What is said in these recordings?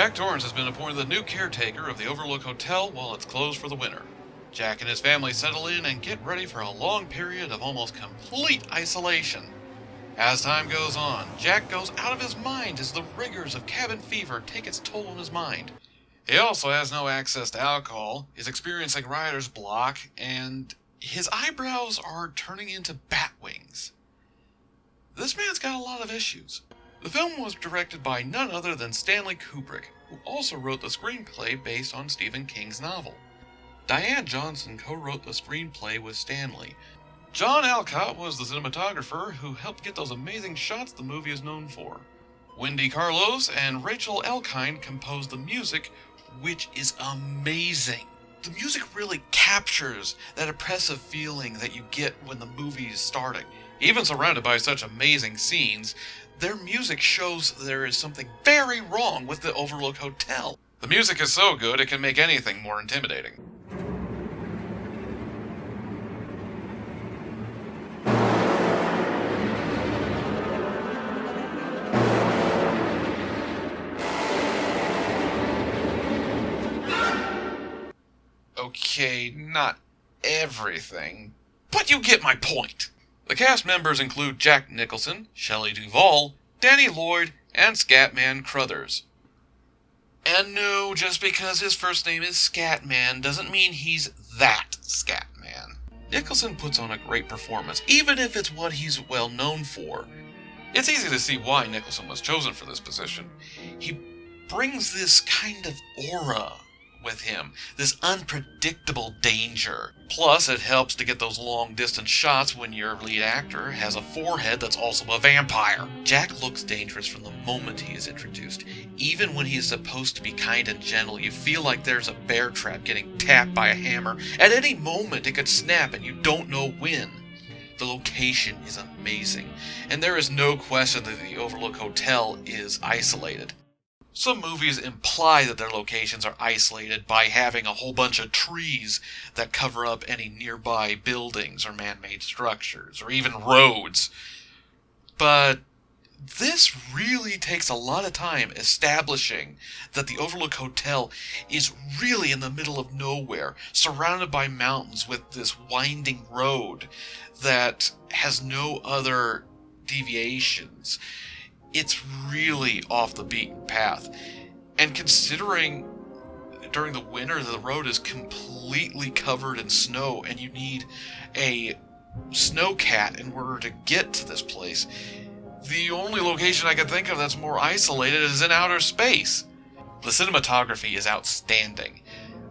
Jack Torrance has been appointed the new caretaker of the Overlook Hotel while it's closed for the winter. Jack and his family settle in and get ready for a long period of almost complete isolation. As time goes on, Jack goes out of his mind as the rigors of cabin fever take its toll on his mind. He also has no access to alcohol, is experiencing writer's block, and his eyebrows are turning into bat wings. This man's got a lot of issues. The film was directed by none other than Stanley Kubrick, who also wrote the screenplay based on Stephen King's novel. Diane Johnson co-wrote the screenplay with Stanley. John Alcott was the cinematographer who helped get those amazing shots the movie is known for. Wendy Carlos and Rachel Elkind composed the music, which is amazing. The music really captures that oppressive feeling that you get when the movie is starting. Even surrounded by such amazing scenes, their music shows there is something very wrong with the Overlook Hotel. The music is so good it can make anything more intimidating. Okay, not everything, but you get my point. The cast members include Jack Nicholson, Shelley Duvall, Danny Lloyd, and Scatman Crothers. And no, just because his first name is Scatman doesn't mean he's that Scatman. Nicholson puts on a great performance, even if it's what he's well known for. It's easy to see why Nicholson was chosen for this position. He brings this kind of aura with him, this unpredictable danger. Plus, it helps to get those long-distance shots when your lead actor has a forehead that's also a vampire. Jack looks dangerous from the moment he is introduced. Even when he is supposed to be kind and gentle, you feel like there's a bear trap getting tapped by a hammer. At any moment, it could snap and you don't know when. The location is amazing, and there is no question that the Overlook Hotel is isolated. Some movies imply that their locations are isolated by having a whole bunch of trees that cover up any nearby buildings or man-made structures, or even roads. But this really takes a lot of time establishing that the Overlook Hotel is really in the middle of nowhere, surrounded by mountains with this winding road that has no other deviations. It's really off the beaten path. And considering during the winter the road is completely covered in snow and you need a snowcat in order to get to this place, the only location I can think of that's more isolated is in outer space. The cinematography is outstanding,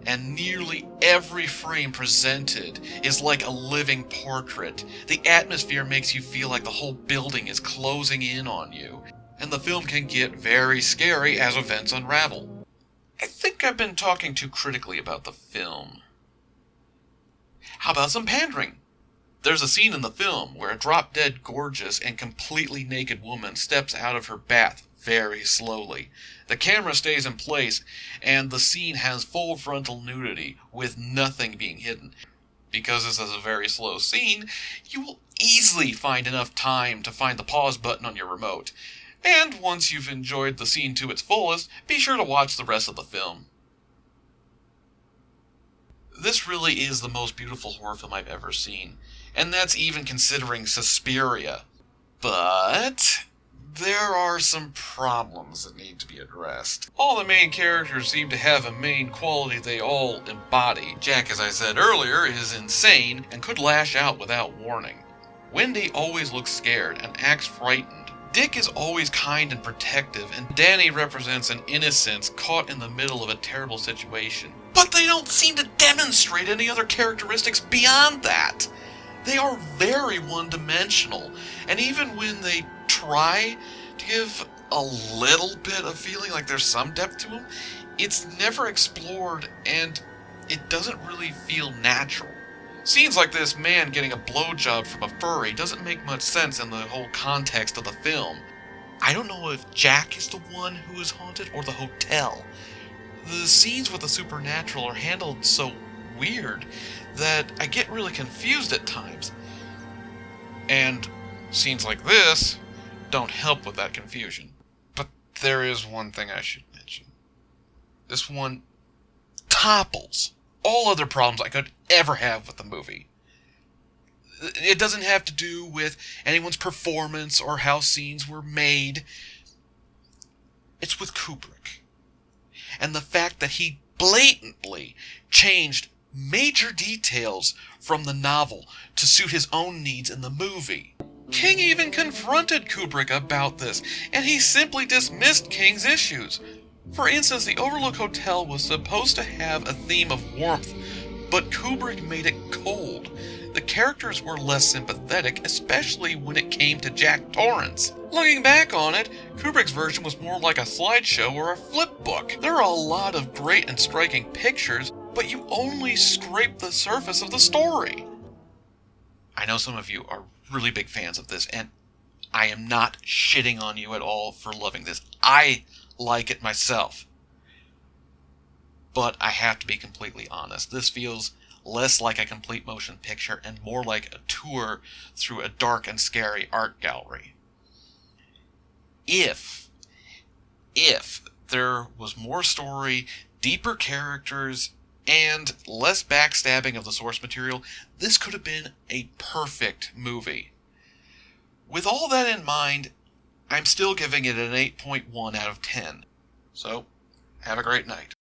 and nearly every frame presented is like a living portrait. The atmosphere makes you feel like the whole building is closing in on you, and the film can get very scary as events unravel. I think I've been talking too critically about the film. How about some pandering? There's a scene in the film where a drop-dead gorgeous and completely naked woman steps out of her bath very slowly. The camera stays in place, and the scene has full frontal nudity, with nothing being hidden. Because this is a very slow scene, you will easily find enough time to find the pause button on your remote. And once you've enjoyed the scene to its fullest, be sure to watch the rest of the film. This really is the most beautiful horror film I've ever seen, and that's even considering Suspiria. But there are some problems that need to be addressed. All the main characters seem to have a main quality they all embody. Jack, as I said earlier, is insane and could lash out without warning. Wendy always looks scared and acts frightened. Dick is always kind and protective, and Danny represents an innocence caught in the middle of a terrible situation. But they don't seem to demonstrate any other characteristics beyond that. They are very one-dimensional, and even when they try to give a little bit of feeling like there's some depth to them, it's never explored, and it doesn't really feel natural. Scenes like this man getting a blowjob from a furry doesn't make much sense in the whole context of the film. I don't know if Jack is the one who is haunted or the hotel. The scenes with the supernatural are handled so weird that I get really confused at times. And scenes like this don't help with that confusion. But there is one thing I should mention. This one topples all other problems I could ever have with the movie. It doesn't have to do with anyone's performance or how scenes were made. It's with Kubrick. And the fact that he blatantly changed major details from the novel to suit his own needs in the movie. King even confronted Kubrick about this, and he simply dismissed King's issues. For instance, the Overlook Hotel was supposed to have a theme of warmth, but Kubrick made it cold. The characters were less sympathetic, especially when it came to Jack Torrance. Looking back on it, Kubrick's version was more like a slideshow or a flip book. There are a lot of great and striking pictures, but you only scrape the surface of the story. I know some of you are really big fans of this, and I am not shitting on you at all for loving this. I like it myself. But I have to be completely honest. This feels less like a complete motion picture and more like a tour through a dark and scary art gallery. If there was more story, deeper characters, and less backstabbing of the source material, this could have been a perfect movie. With all that in mind, I'm still giving it an 8.1 out of 10. So, have a great night.